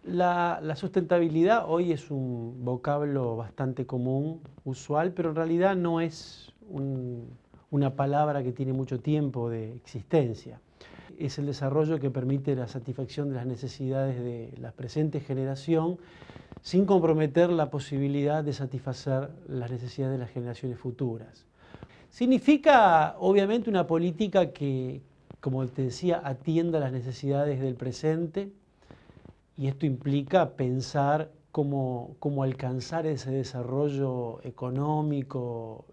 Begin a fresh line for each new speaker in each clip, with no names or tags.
La sustentabilidad hoy es un vocablo bastante común, usual, pero en realidad no es una palabra que tiene mucho tiempo de existencia. Es el desarrollo que permite la satisfacción de las necesidades de la presente generación sin comprometer la posibilidad de satisfacer las necesidades de las generaciones futuras. Significa, obviamente, una política que, como te decía, atienda las necesidades del presente, y esto implica pensar cómo alcanzar ese desarrollo económico,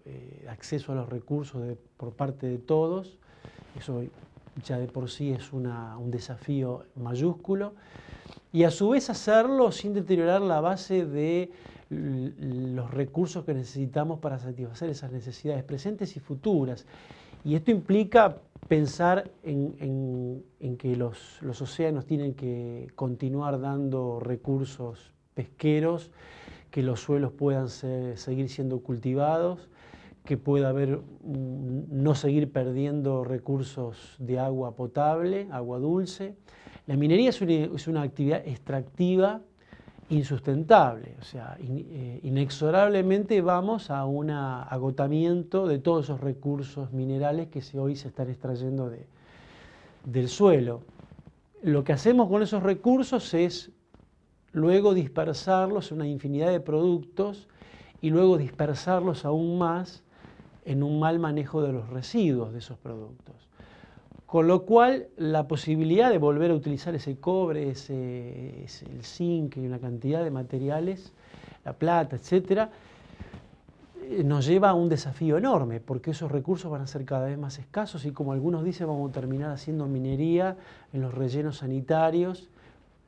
acceso a los recursos por parte de todos. Eso ya de por sí es un desafío mayúsculo. Y a su vez hacerlo sin deteriorar la base de los recursos que necesitamos para satisfacer esas necesidades presentes y futuras. Y esto implica pensar en que los océanos tienen que continuar dando recursos pesqueros, que los suelos puedan seguir siendo cultivados, que pueda haber no seguir perdiendo recursos de agua potable, agua dulce. La minería es una actividad extractiva insustentable, o sea, inexorablemente vamos a un agotamiento de todos esos recursos minerales que hoy se están extrayendo del suelo. Lo que hacemos con esos recursos es luego dispersarlos en una infinidad de productos y luego dispersarlos aún más en un mal manejo de los residuos de esos productos. Con lo cual, la posibilidad de volver a utilizar ese cobre, el zinc y una cantidad de materiales, la plata, etcétera, nos lleva a un desafío enorme, porque esos recursos van a ser cada vez más escasos y, como algunos dicen, vamos a terminar haciendo minería en los rellenos sanitarios.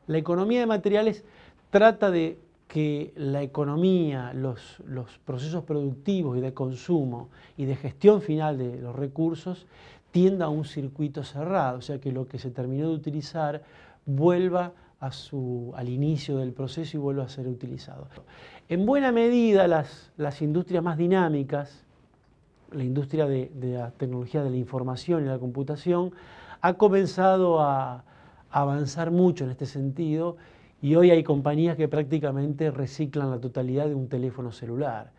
La economía de materiales trata de que la economía, los procesos productivos y de consumo y de gestión final de los recursos tienda a un circuito cerrado, o sea que lo que se terminó de utilizar vuelva al inicio del proceso y vuelva a ser utilizado. En buena medida las industrias más dinámicas, la industria de la tecnología de la información y la computación, ha comenzado a avanzar mucho en este sentido, y hoy hay compañías que prácticamente reciclan la totalidad de un teléfono celular.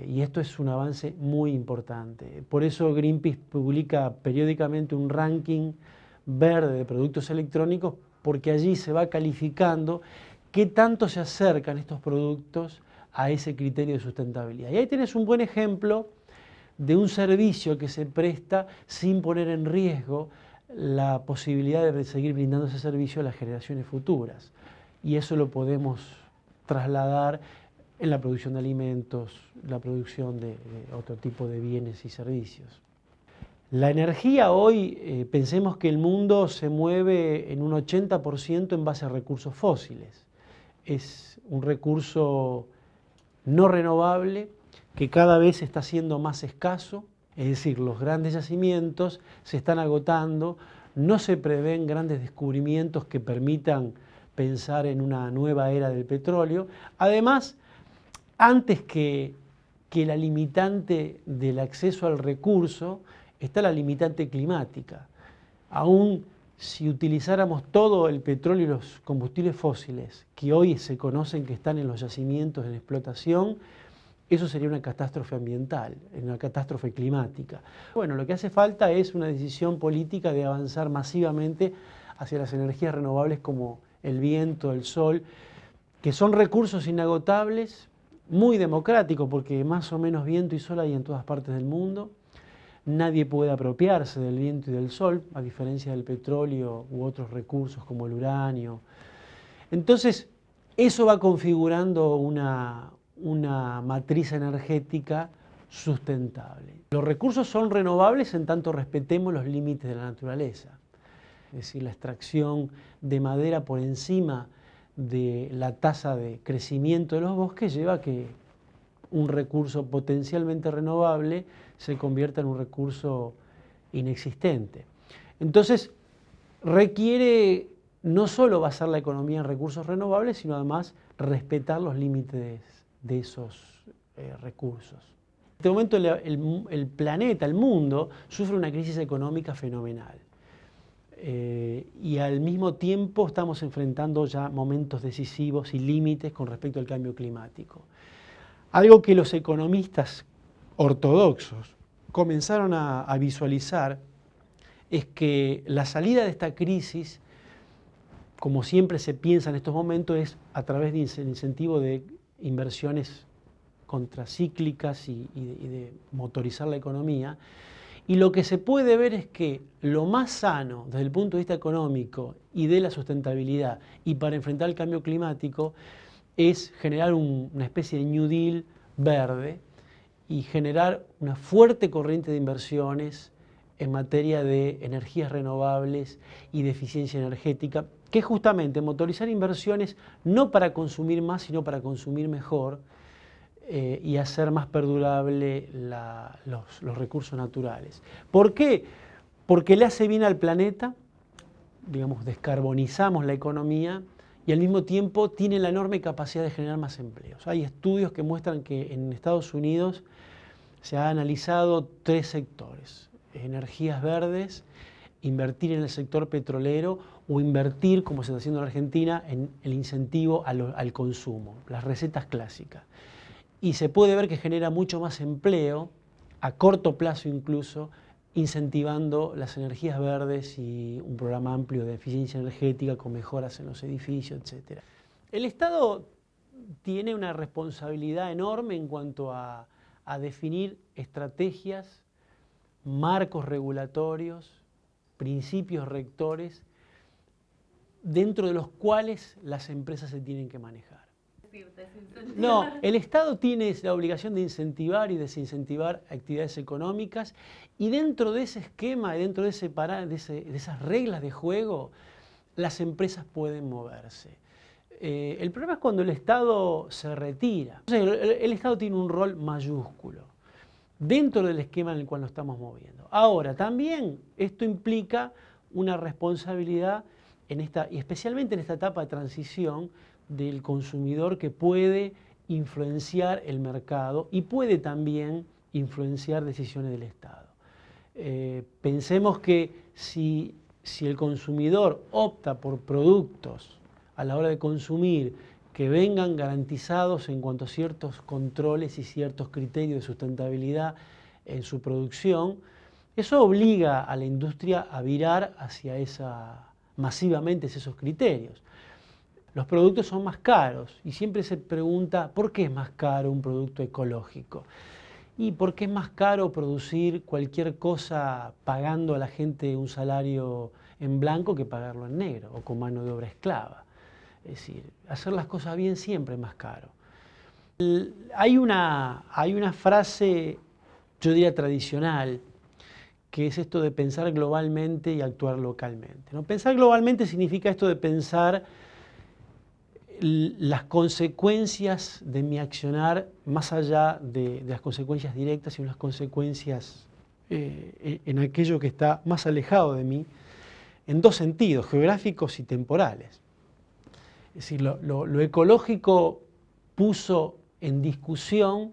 Y esto es un avance muy importante. Por eso Greenpeace publica periódicamente un ranking verde de productos electrónicos, porque allí se va calificando qué tanto se acercan estos productos a ese criterio de sustentabilidad. Y ahí tienes un buen ejemplo de un servicio que se presta sin poner en riesgo la posibilidad de seguir brindando ese servicio a las generaciones futuras. Y eso lo podemos trasladar en la producción de alimentos, la producción de otro tipo de bienes y servicios. La energía hoy, pensemos que el mundo se mueve en un 80% en base a recursos fósiles. Es un recurso no renovable que cada vez está siendo más escaso, es decir, los grandes yacimientos se están agotando, no se prevén grandes descubrimientos que permitan pensar en una nueva era del petróleo. Además, antes que la limitante del acceso al recurso, está la limitante climática. Aún si utilizáramos todo el petróleo y los combustibles fósiles que hoy se conocen que están en los yacimientos en explotación, eso sería una catástrofe ambiental, una catástrofe climática. Bueno, lo que hace falta es una decisión política de avanzar masivamente hacia las energías renovables como el viento, el sol, que son recursos inagotables, muy democráticos, porque más o menos viento y sol hay en todas partes del mundo. Nadie puede apropiarse del viento y del sol, a diferencia del petróleo u otros recursos como el uranio. Entonces, eso va configurando una matriz energética sustentable. Los recursos son renovables en tanto respetemos los límites de la naturaleza. Es decir, la extracción de madera por encima de la tasa de crecimiento de los bosques lleva a que un recurso potencialmente renovable se convierta en un recurso inexistente. Entonces, requiere no solo basar la economía en recursos renovables, sino además respetar los límites de esos recursos. En este momento el planeta, el mundo, sufre una crisis económica fenomenal. y al mismo tiempo estamos enfrentando ya momentos decisivos y límites con respecto al cambio climático. Algo que los economistas ortodoxos comenzaron a visualizar es que la salida de esta crisis, como siempre se piensa en estos momentos, es a través de incentivo de inversiones contracíclicas y de motorizar la economía. Y lo que se puede ver es que lo más sano desde el punto de vista económico y de la sustentabilidad y para enfrentar el cambio climático es generar una especie de New Deal verde y generar una fuerte corriente de inversiones en materia de energías renovables y de eficiencia energética, que es justamente motorizar inversiones no para consumir más, sino para consumir mejor y hacer más perdurable los recursos naturales. ¿Por qué? Porque le hace bien al planeta, digamos, descarbonizamos la economía y al mismo tiempo tiene la enorme capacidad de generar más empleos. Hay estudios que muestran que en Estados Unidos se ha analizado 3 sectores: energías verdes, invertir en el sector petrolero o invertir, como se está haciendo en Argentina, en el incentivo al consumo, las recetas clásicas. Y se puede ver que genera mucho más empleo, a corto plazo incluso, incentivando las energías verdes y un programa amplio de eficiencia energética con mejoras en los edificios, etc. El Estado tiene una responsabilidad enorme en cuanto a definir estrategias, marcos regulatorios, principios rectores, dentro de los cuales las empresas se tienen que manejar. No, el Estado tiene la obligación de incentivar y desincentivar actividades económicas y dentro de ese esquema, dentro de esas reglas de juego, las empresas pueden moverse. El problema es cuando el Estado se retira. Entonces, el Estado tiene un rol mayúsculo dentro del esquema en el cual nos estamos moviendo. Ahora, también esto implica una responsabilidad y especialmente en esta etapa de transición del consumidor que puede influenciar el mercado y puede también influenciar decisiones del Estado. Pensemos que si el consumidor opta por productos a la hora de consumir que vengan garantizados en cuanto a ciertos controles y ciertos criterios de sustentabilidad en su producción, eso obliga a la industria a virar masivamente hacia esos criterios. Los productos son más caros y siempre se pregunta ¿por qué es más caro un producto ecológico? Y ¿por qué es más caro producir cualquier cosa pagando a la gente un salario en blanco que pagarlo en negro o con mano de obra esclava? Es decir, hacer las cosas bien siempre es más caro. Hay una frase, yo diría tradicional, que es esto de pensar globalmente y actuar localmente, ¿no? Pensar globalmente significa esto de pensar las consecuencias de mi accionar más allá de las consecuencias directas y las consecuencias en aquello que está más alejado de mí, en 2 sentidos, geográficos y temporales. Es decir, lo ecológico puso en discusión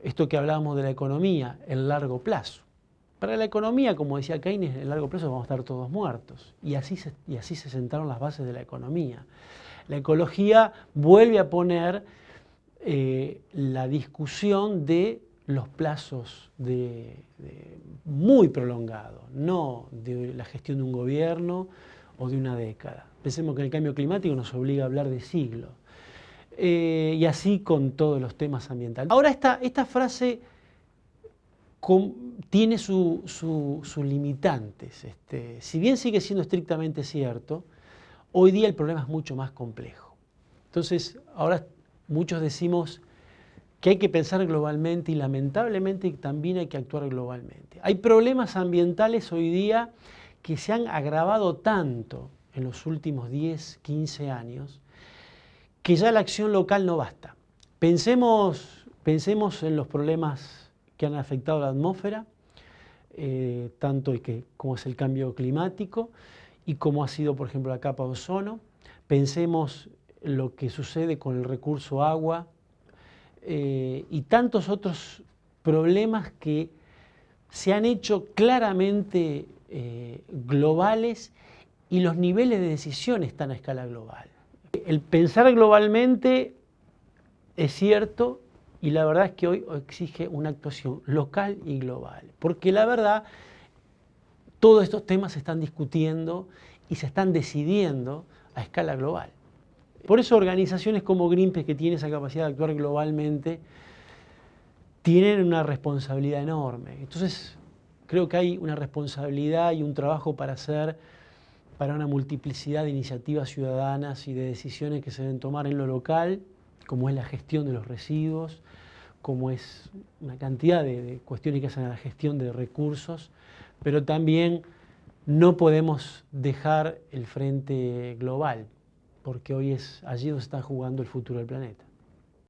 esto que hablábamos de la economía, el largo plazo. Para la economía, como decía Keynes, en el largo plazo vamos a estar todos muertos. Y así se sentaron las bases de la economía. La ecología vuelve a poner la discusión de los plazos muy prolongados, no de la gestión de un gobierno o de una década. Pensemos que el cambio climático nos obliga a hablar de siglos. Y así con todos los temas ambientales. Ahora esta frase tiene sus limitantes. Si bien sigue siendo estrictamente cierto, hoy día el problema es mucho más complejo. Entonces, ahora muchos decimos que hay que pensar globalmente y lamentablemente también hay que actuar globalmente. Hay problemas ambientales hoy día que se han agravado tanto en los últimos 10, 15 años que ya la acción local no basta. Pensemos en los problemas que han afectado a la atmósfera, tanto como es el cambio climático y como ha sido, por ejemplo, la capa de ozono. Pensemos lo que sucede con el recurso agua y tantos otros problemas que se han hecho claramente globales y los niveles de decisión están a escala global. El pensar globalmente es cierto y la verdad es que hoy exige una actuación local y global, porque la verdad todos estos temas se están discutiendo y se están decidiendo a escala global. Por eso organizaciones como Greenpeace, que tienen esa capacidad de actuar globalmente, tienen una responsabilidad enorme. Entonces, creo que hay una responsabilidad y un trabajo para hacer para una multiplicidad de iniciativas ciudadanas y de decisiones que se deben tomar en lo local, como es la gestión de los residuos, como es una cantidad de cuestiones que hacen a la gestión de recursos, pero también no podemos dejar el frente global, porque hoy es allí donde se está jugando el futuro del planeta.